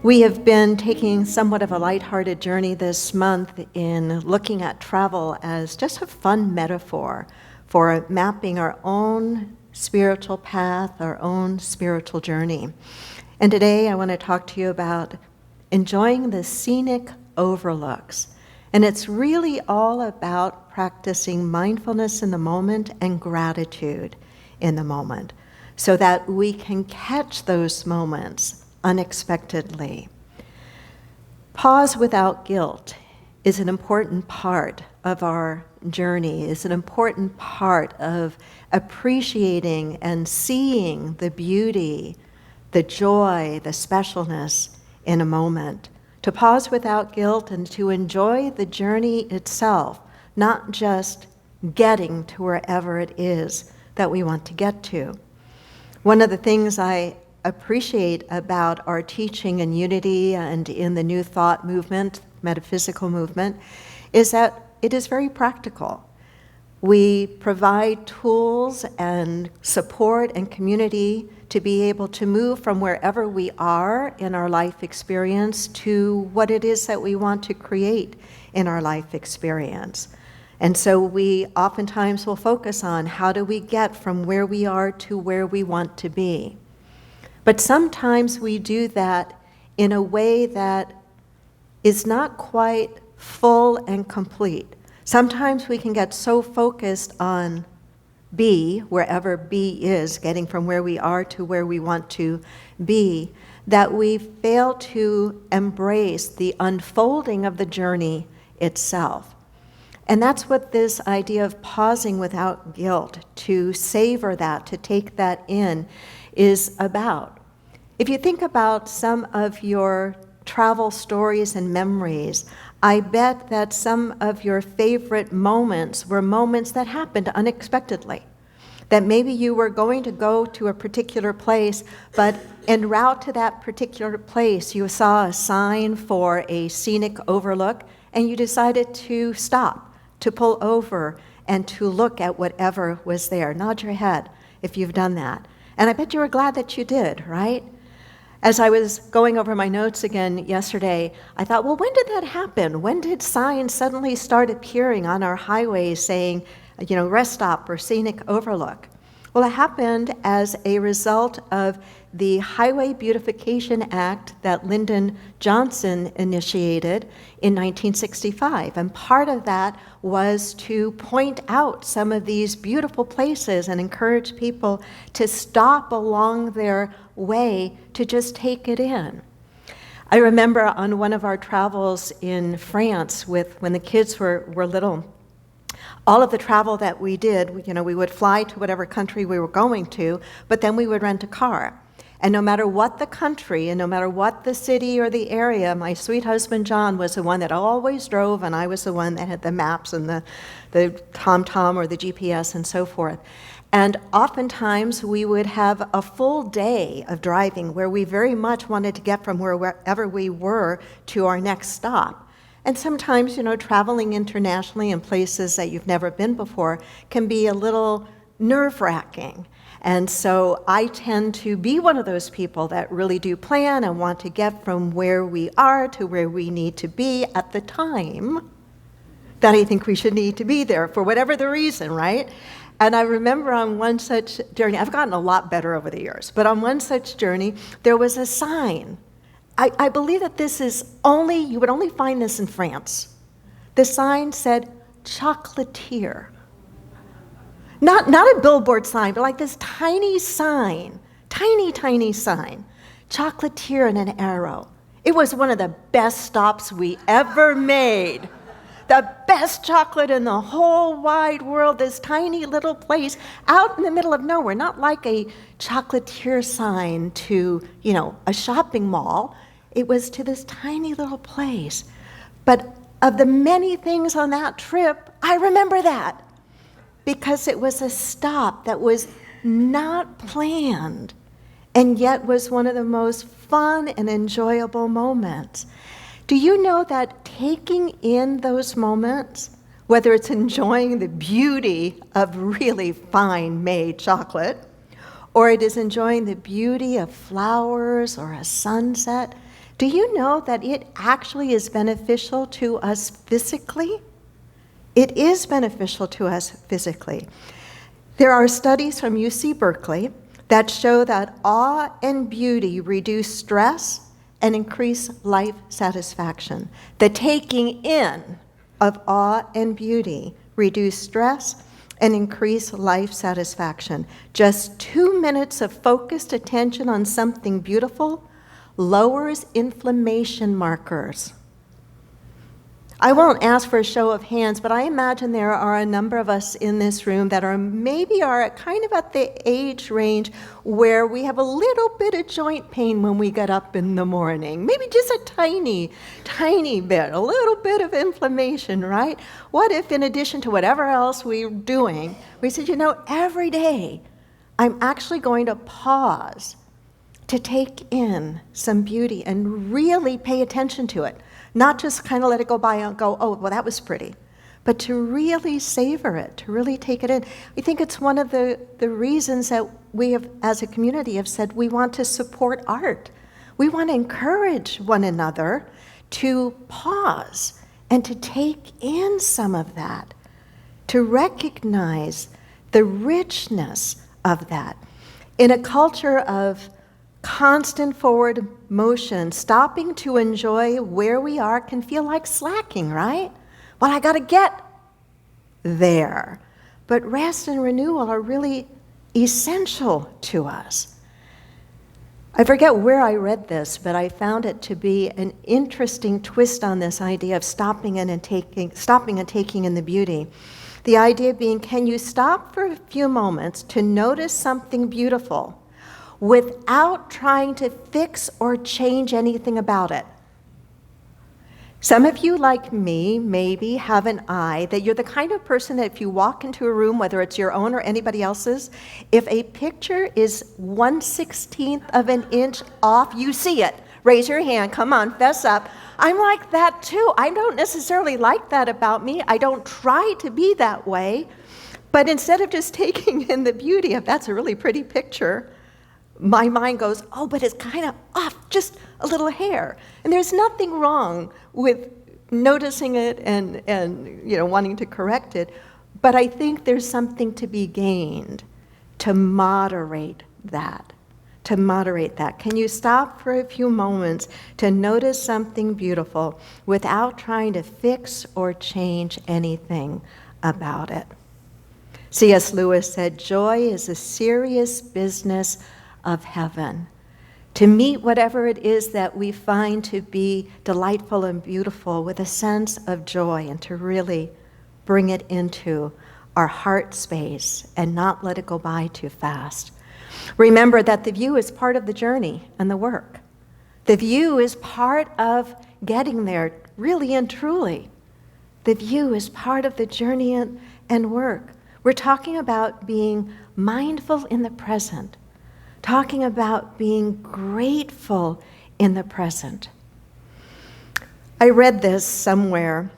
We have been taking somewhat of a lighthearted journey this month in looking at travel as just a fun metaphor for mapping our own spiritual path, our own spiritual journey. And today I want to talk to you about enjoying the scenic overlooks. And it's really all about practicing mindfulness in the moment and gratitude in the moment so that we can catch those moments unexpectedly. Pause without guilt is an important part of our journey, is an important part of appreciating and seeing the beauty, the joy, the specialness in a moment. To pause without guilt and to enjoy the journey itself, not just getting to wherever it is that we want to get to. One of the things I appreciate about our teaching in Unity and in the New Thought movement, metaphysical movement, is that it is very practical. We provide tools and support and community to be able to move from wherever we are in our life experience to what it is that we want to create in our life experience. And so we oftentimes will focus on how do we get from where we are to where we want to be. But sometimes we do that in a way that is not quite full and complete. Sometimes we can get so focused on B, wherever B is, getting from where we are to where we want to be, that we fail to embrace the unfolding of the journey itself. And that's what this idea of pausing without guilt, to savor that, to take that in, is about. If you think about some of your travel stories and memories, I bet that some of your favorite moments were moments that happened unexpectedly. That maybe you were going to go to a particular place, but en route to that particular place, you saw a sign for a scenic overlook, and you decided to stop, to pull over, and to look at whatever was there. Nod your head if you've done that. And I bet you were glad that you did, right? As I was going over my notes again yesterday, I thought, well, when did that happen? When did signs suddenly start appearing on our highways saying, rest stop or scenic overlook? Well, it happened as a result of the Highway Beautification Act that Lyndon Johnson initiated in 1965. And part of that was to point out some of these beautiful places and encourage people to stop along their way to just take it in. I remember on one of our travels in France when the kids were little, all of the travel that we did, we would fly to whatever country we were going to, but then we would rent a car. And no matter what the country and no matter what the city or the area, my sweet husband John was the one that always drove, and I was the one that had the maps and the TomTom or the GPS and so forth. And oftentimes we would have a full day of driving where we very much wanted to get from wherever we were to our next stop. And sometimes, traveling internationally in places that you've never been before can be a little nerve-wracking. And so I tend to be one of those people that really do plan and want to get from where we are to where we need to be at the time that I think we should need to be there for whatever the reason, right? And I remember on one such journey, I've gotten a lot better over the years, but on one such journey, there was a sign. I believe that you would only find this in France. The sign said, chocolatier. Not a billboard sign, but like this tiny sign, tiny sign, chocolatier and an arrow. It was one of the best stops we ever made. The best chocolate in the whole wide world, this tiny little place out in the middle of nowhere, not like a chocolatier sign to, a shopping mall. It was to this tiny little place. But of the many things on that trip, I remember that because it was a stop that was not planned and yet was one of the most fun and enjoyable moments. Do you know that taking in those moments, whether it's enjoying the beauty of really fine made chocolate, or it is enjoying the beauty of flowers or a sunset, Do you know that it actually is beneficial to us physically? It is beneficial to us physically. There are studies from UC Berkeley that show that awe and beauty reduce stress and increase life satisfaction. The taking in of awe and beauty reduce stress and increase life satisfaction. Just 2 minutes of focused attention on something beautiful lowers inflammation markers. I won't ask for a show of hands, but I imagine there are a number of us in this room that are kind of at the age range where we have a little bit of joint pain when we get up in the morning. Maybe just a tiny, tiny bit, a little bit of inflammation, right? What if, in addition to whatever else we're doing, we said, every day I'm actually going to pause to take in some beauty and really pay attention to it. Not just kind of let it go by and go, oh, well, that was pretty, but to really savor it, to really take it in. I think it's one of the reasons that we have, as a community, have said we want to support art. We want to encourage one another to pause and to take in some of that, to recognize the richness of that. In a culture of constant forward motion, stopping to enjoy where we are can feel like slacking, right? Well, I got to get there. But rest and renewal are really essential to us. I forget where I read this, but I found it to be an interesting twist on this idea of stopping and taking in the beauty. The idea being, can you stop for a few moments to notice something beautiful without trying to fix or change anything about it? Some of you, like me, maybe have an eye that you're the kind of person that if you walk into a room, whether it's your own or anybody else's, if a picture is 1/16 of an inch off, you see it. Raise your hand, come on, fess up. I'm like that too. I don't necessarily like that about me. I don't try to be that way. But instead of just taking in the beauty of that's a really pretty picture, my mind goes, oh, but it's kind of off, just a little hair. And there's nothing wrong with noticing it and wanting to correct it, but I think there's something to be gained to moderate that. Can you stop for a few moments to notice something beautiful without trying to fix or change anything about it? C.S. Lewis said, joy is a serious business of heaven. To meet whatever it is that we find to be delightful and beautiful with a sense of joy and to really bring it into our heart space and not let it go by too fast. Remember that the view is part of the journey and the work. The view is part of getting there, really and truly. The view is part of the journey and work. We're talking about being mindful in the present, talking about being grateful in the present. I read this somewhere,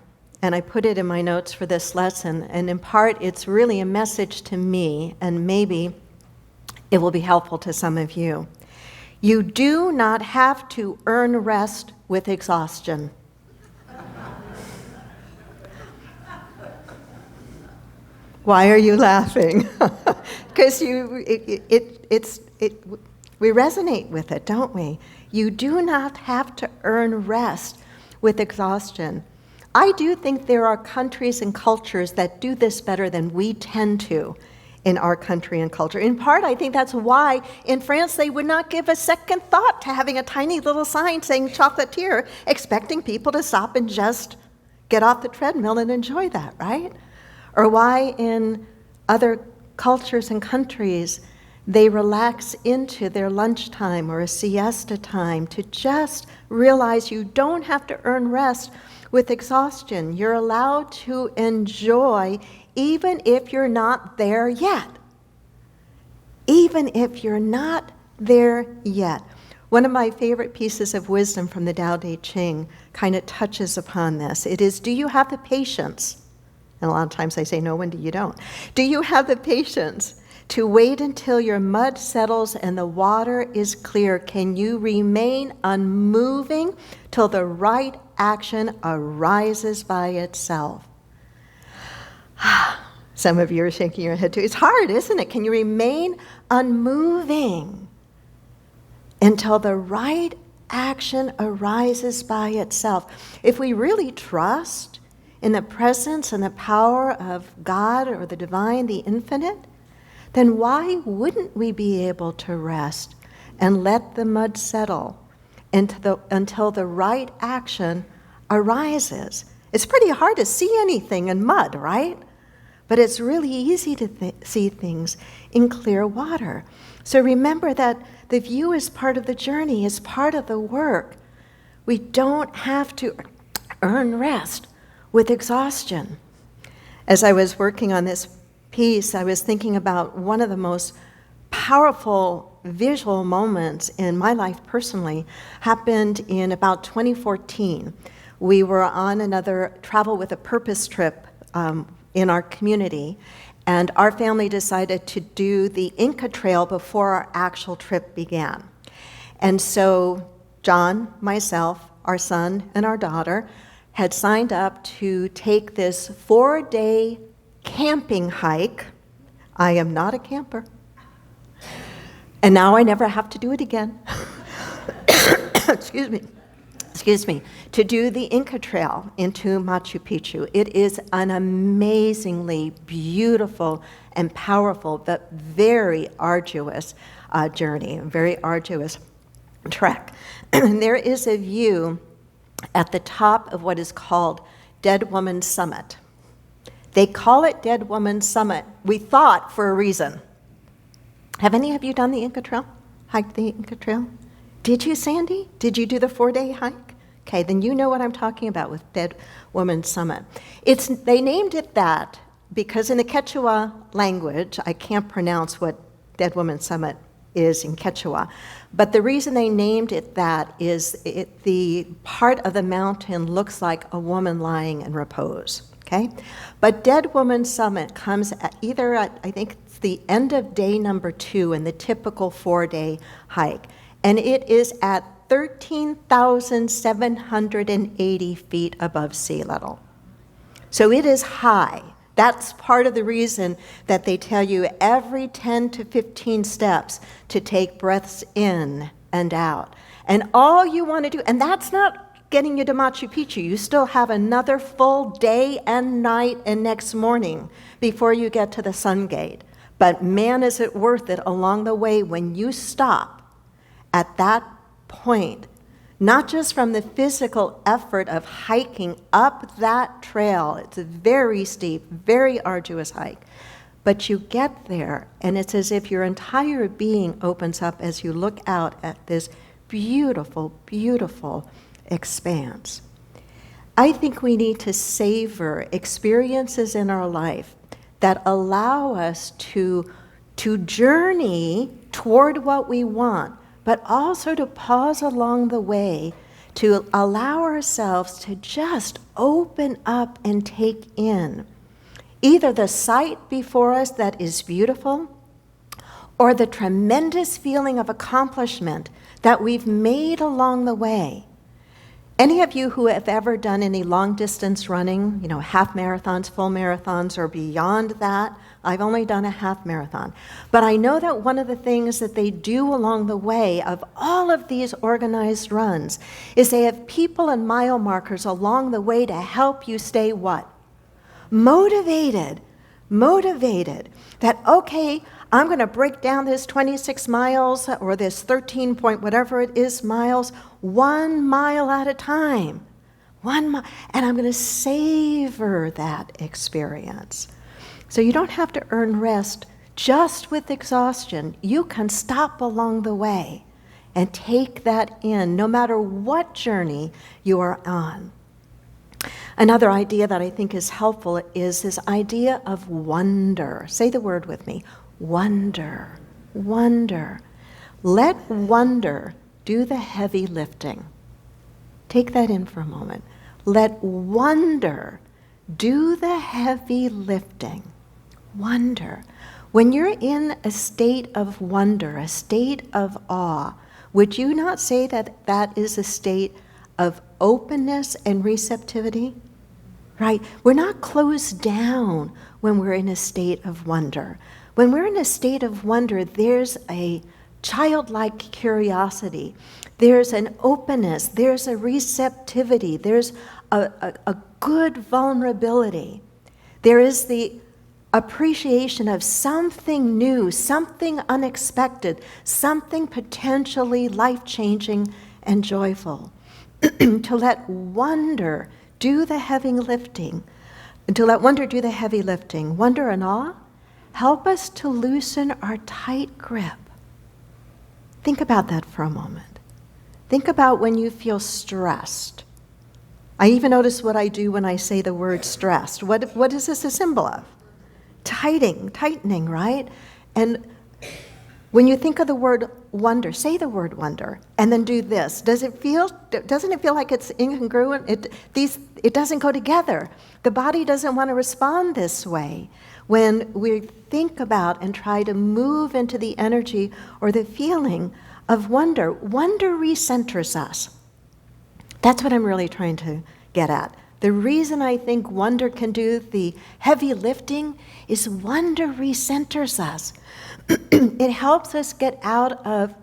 and I put it in my notes for this lesson, and in part it's really a message to me, and maybe it will be helpful to some of you. You do not have to earn rest with exhaustion. Why are you laughing? Because we resonate with it, don't we? You do not have to earn rest with exhaustion. I do think there are countries and cultures that do this better than we tend to in our country and culture. In part, I think that's why in France they would not give a second thought to having a tiny little sign saying chocolatier, expecting people to stop and just get off the treadmill and enjoy that, right? Or why in other cultures and countries they relax into their lunchtime or a siesta time to just realize you don't have to earn rest with exhaustion. You're allowed to enjoy even if you're not there yet. Even if you're not there yet. One of my favorite pieces of wisdom from the Tao Te Ching kind of touches upon this. It is, do you have the patience? And a lot of times I say, no, Wendy, you don't. Do you have the patience To wait until your mud settles and the water is clear. Can you remain unmoving till the right action arises by itself? Some of you are shaking your head too. It's hard, isn't it? Can you remain unmoving until the right action arises by itself? If we really trust in the presence and the power of God or the divine, the infinite, then why wouldn't we be able to rest and let the mud settle until the right action arises? It's pretty hard to see anything in mud, right? But it's really easy to see things in clear water. So remember that the view is part of the journey, is part of the work. We don't have to earn rest with exhaustion. As I was working on this piece, I was thinking about one of the most powerful visual moments in my life personally happened in about 2014. We were on another Travel with a Purpose trip in our community, and our family decided to do the Inca Trail before our actual trip began. And so John, myself, our son, and our daughter had signed up to take this 4-day camping hike. I am not a camper. And now I never have to do it again. Excuse me, to do the Inca Trail into Machu Picchu. It is an amazingly beautiful and powerful, but very arduous journey, very arduous trek. And there is a view at the top of what is called Dead Woman Summit. They call it Dead Woman Summit, we thought, for a reason. Have any of you done the Inca Trail? Hiked the Inca Trail? Did you, Sandy? Did you do the 4-day hike? Okay, then you know what I'm talking about with Dead Woman Summit. They named it that because in the Quechua language, I can't pronounce what Dead Woman Summit is in Quechua, but the reason they named it that is the part of the mountain looks like a woman lying in repose. Okay, but Dead Woman Summit comes at I think it's the end of day number 2 in the typical 4-day hike, and it is at 13,780 feet above sea level. So it is high. That's part of the reason that they tell you every 10 to 15 steps to take breaths in and out. And all you want to do, and that's not getting you to Machu Picchu. You still have another full day and night and next morning before you get to the Sun Gate. But man, is it worth it along the way when you stop at that point, not just from the physical effort of hiking up that trail. It's a very steep, very arduous hike. But you get there, and it's as if your entire being opens up as you look out at this beautiful, beautiful expanse. I think we need to savor experiences in our life that allow us to journey toward what we want, but also to pause along the way to allow ourselves to just open up and take in either the sight before us that is beautiful or the tremendous feeling of accomplishment that we've made along the way. Any of you who have ever done any long distance running, half marathons, full marathons, or beyond that, I've only done a half marathon. But I know that one of the things that they do along the way of all of these organized runs is they have people and mile markers along the way to help you stay what? Motivated. That, okay, I'm going to break down this 26 miles or this 13 point whatever it is miles, 1 mile at a time. 1 mile. And I'm going to savor that experience. So you don't have to earn rest just with exhaustion. You can stop along the way and take that in no matter what journey you are on. Another idea that I think is helpful is this idea of wonder. Say the word with me. Wonder. Let wonder do the heavy lifting. Take that in for a moment. Let wonder do the heavy lifting. Wonder. When you're in a state of wonder, a state of awe, would you not say that that is a state of openness and receptivity? Right? We're not closed down when we're in a state of wonder. When we're in a state of wonder, there's a childlike curiosity. There's an openness. There's a receptivity. There's a good vulnerability. There is the appreciation of something new, something unexpected, something potentially life-changing and joyful. To let wonder do the heavy lifting, and to let wonder do the heavy lifting. Wonder and awe help us to loosen our tight grip. Think about that for a moment. Think about when you feel stressed. I even notice what I do when I say the word stressed. What is this a symbol of? Tightening, right? And when you think of the word wonder, say the word wonder, and then do this. Doesn't it feel like it's incongruent? It doesn't go together. The body doesn't want to respond this way. When we think about and try to move into the energy or the feeling of wonder, wonder recenters us. That's what I'm really trying to get at. The reason I think wonder can do the heavy lifting is wonder recenters us. It helps us get out of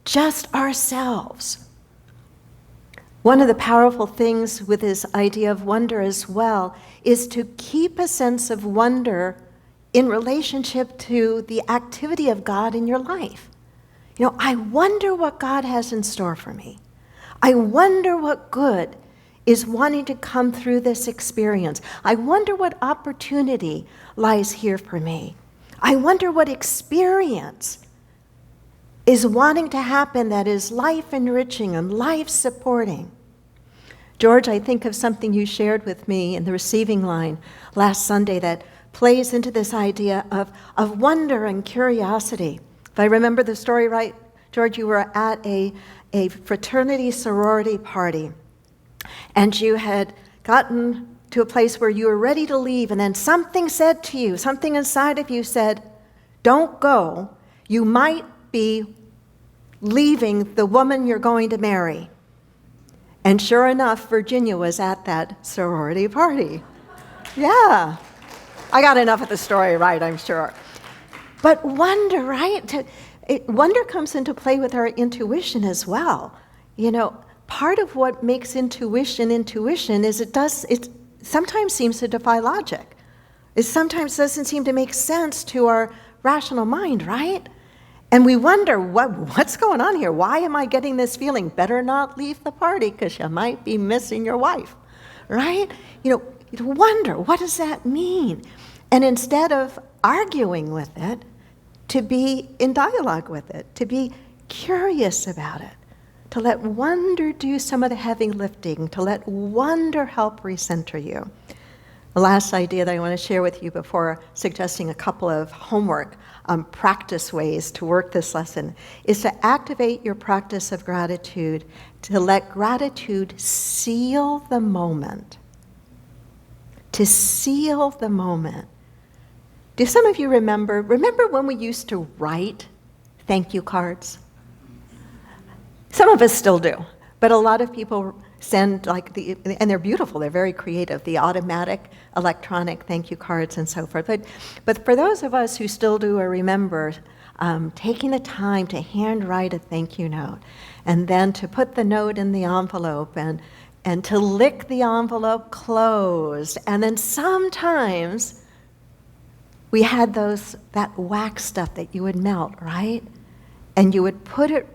just ourselves. One of the powerful things with this idea of wonder as well is to keep a sense of wonder in relationship to the activity of God in your life. You know, I wonder what God has in store for me. I wonder what good is wanting to come through this experience. I wonder what opportunity lies here for me. I wonder what experience is wanting to happen that is life-enriching and life-supporting. George, I think of something you shared with me in the receiving line last Sunday that plays into this idea of wonder and curiosity. If I remember the story right, George, you were at a fraternity sorority party, and you had gotten to a place where you were ready to leave, and then something said to you, something inside of you said, don't go. You might be leaving the woman you're going to marry. And sure enough, Virginia was at that sorority party. Yeah. I got enough of the story right, I'm sure. But wonder, right? Wonder comes into play with our intuition as well. You know, part of what makes intuition is it sometimes seems to defy logic. It sometimes doesn't seem to make sense to our rational mind, right? And we wonder, what's going on here? Why am I getting this feeling? Better not leave the party because you might be missing your wife, right? You know, wonder, what does that mean? And instead of arguing with it, to be in dialogue with it, to be curious about it, to let wonder do some of the heavy lifting, to let wonder help recenter you. The last idea that I want to share with you before suggesting a couple of homework practice ways to work this lesson is to activate your practice of gratitude, to let gratitude seal the moment. To seal the moment. Do some of you remember when we used to write thank you cards? Some of us still do, but a lot of people send and they're beautiful, they're very creative, the automatic electronic thank you cards and so forth. But for those of us who still do or remember taking the time to handwrite a thank you note and then to put the note in the envelope and to lick the envelope closed, and then sometimes we had that wax stuff that you would melt, right? And you would put it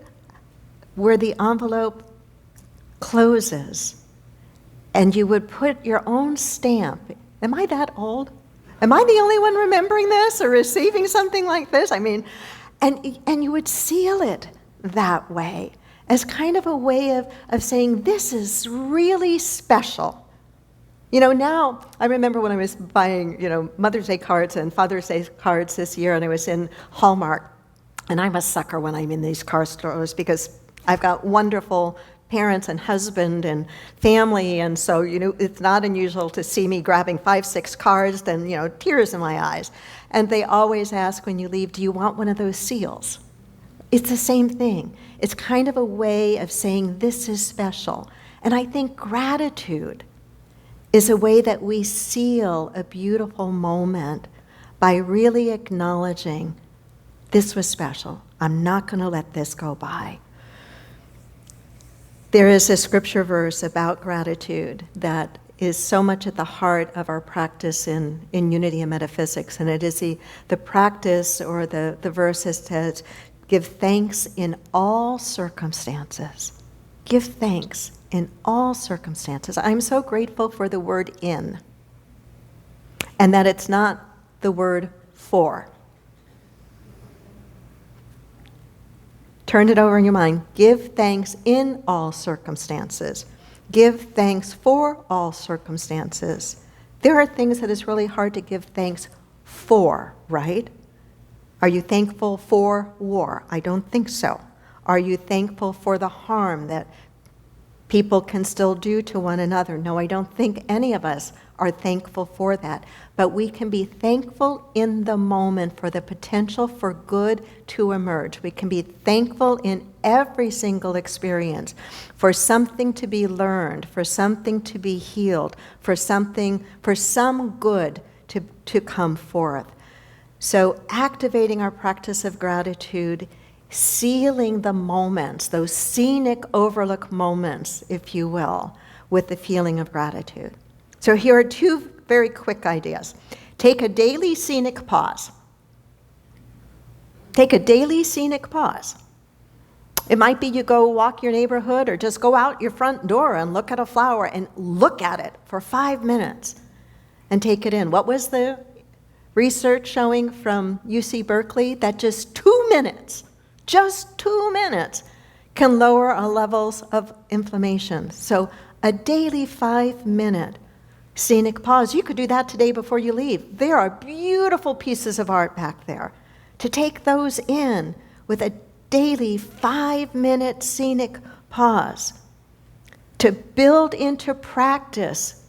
where the envelope closes, and you would put your own stamp. Am I that old? Am I the only one remembering this or receiving something like this? I mean, and you would seal it that way as kind of a way of saying, this is really special. You know, now, I remember when I was buying, Mother's Day cards and Father's Day cards this year, and I was in Hallmark, and I'm a sucker when I'm in these card stores because I've got wonderful parents and husband and family, and so, it's not unusual to see me grabbing 5, 6 cards, then, tears in my eyes. And they always ask when you leave, do you want one of those seals? It's the same thing. It's kind of a way of saying this is special. And I think gratitude is a way that we seal a beautiful moment by really acknowledging this was special. I'm not going to let this go by. There is a scripture verse about gratitude that is so much at the heart of our practice in unity and metaphysics, and it is the practice, or the verse that says, give thanks in all circumstances. Give thanks in all circumstances. I'm so grateful for the word in, and that it's not the word for. Turn it over in your mind. Give thanks in all circumstances. Give thanks for all circumstances. There are things that it's really hard to give thanks for, right? Are you thankful for war? I don't think so. Are you thankful for the harm that people can still do to one another? No, I don't think any of us are thankful for that. But we can be thankful in the moment for the potential for good to emerge. We can be thankful in every single experience for something to be learned, for something to be healed, for some good to come forth. So activating our practice of gratitude, sealing the moments, those scenic overlook moments, if you will, with the feeling of gratitude. So here are 2 very quick ideas. Take a daily scenic pause. Take a daily scenic pause. It might be you go walk your neighborhood, or just go out your front door and look at a flower and look at it for 5 minutes and take it in. What was the research showing from UC Berkeley? That just 2 minutes can lower our levels of inflammation. So a daily 5-minute scenic pause. You could do that today before you leave. There are beautiful pieces of art back there. To take those in with a daily 5-minute scenic pause. To build into practice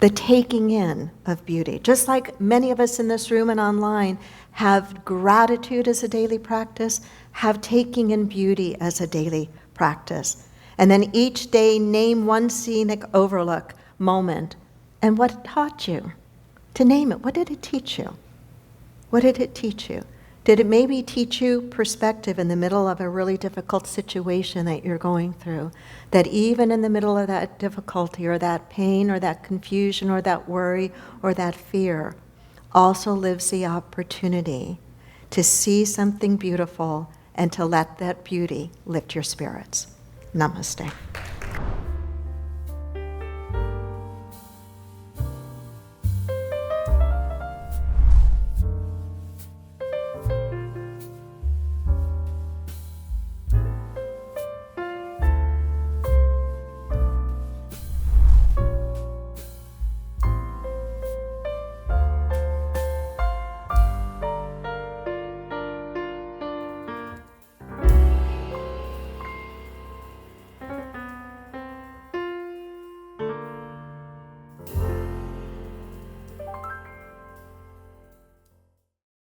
the taking in of beauty. Just like many of us in this room and online have gratitude as a daily practice, have taking in beauty as a daily practice. And then each day name one scenic overlook moment and what it taught you. To name it, what did it teach you? What did it teach you? Did it maybe teach you perspective in the middle of a really difficult situation that you're going through? That even in the middle of that difficulty or that pain or that confusion or that worry or that fear also lives the opportunity to see something beautiful and to let that beauty lift your spirits. Namaste.